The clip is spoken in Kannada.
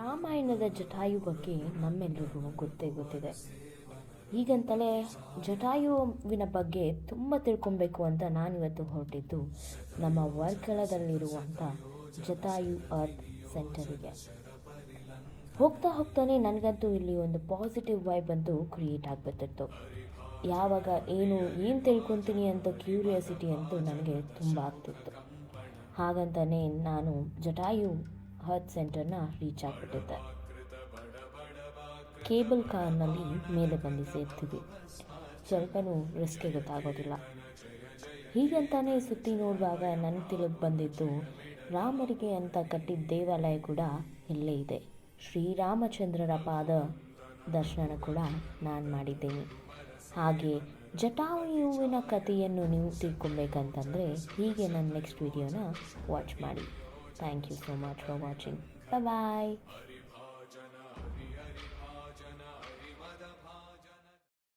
ರಾಮಾಯಣದ ಜಟಾಯು ಬಗ್ಗೆ ನಮ್ಮೆಲ್ಲರಿಗೂ ಗೊತ್ತಿದೆ. ಹೀಗಂತಲೇ ಜಟಾಯುವಿನ ಬಗ್ಗೆ ತುಂಬ ತಿಳ್ಕೊಬೇಕು ಅಂತ ನಾನಿವತ್ತು ಹೊರಟಿದ್ದು ನಮ್ಮ ವರ್ಕಳದಲ್ಲಿರುವಂಥ ಜಟಾಯು ಅರ್ತ್ ಸೆಂಟರಿಗೆ. ಹೋಗ್ತಾನೆ ನನಗಂತೂ ಇಲ್ಲಿ ಒಂದು ಪಾಸಿಟಿವ್ ವೈಬ್ ಅಂತೂ ಕ್ರಿಯೇಟ್ ಆಗಿಬಿಟ್ಟಿತ್ತು. ಯಾವಾಗ ಏನು ತಿಳ್ಕೊತೀನಿ ಅಂತ ಕ್ಯೂರಿಯಾಸಿಟಿ ಅಂತೂ ನನಗೆ ತುಂಬ ಆಗ್ತಿತ್ತು. ಹಾಗಂತಲೇ ನಾನು ಜಟಾಯು ಅರ್ತ್ ಸೆಂಟರ್ನ ರೀಚ್ ಆಗಿಬಿಟ್ಟಿದ್ದೆ. ಕೇಬಲ್ ಕಾರ್ನಲ್ಲಿ ಮೇಲೆ ಬಂದು ಸೇರ್ತೀವಿ. ಸ್ವಲ್ಪನೂ ರಿಸ್ಕೆ ಗೊತ್ತಾಗೋದಿಲ್ಲ. ಹೀಗಂತಾನೆ ಸುತ್ತಿ ನೋಡುವಾಗ ನನಗೆ ತಿಳಿದು ಬಂದಿದ್ದು ರಾಮರಿಗೆ ಅಂತ ಕಟ್ಟಿದ ದೇವಾಲಯ ಕೂಡ ಇಲ್ಲೇ ಇದೆ. ಶ್ರೀರಾಮಚಂದ್ರರ ಪಾದ ದರ್ಶನ ಕೂಡ ನಾನು ಮಾಡಿದ್ದೇನೆ. ಹಾಗೆ ಜಟಾಯುವಿನ ಕಥೆಯನ್ನು ನೀವು ತಿಳ್ಕೊಬೇಕಂತಂದರೆ ಹೀಗೆ ನನ್ನ ನೆಕ್ಸ್ಟ್ ವಿಡಿಯೋನ ವಾಚ್ ಮಾಡಿ. Thank you so much for watching. Bye.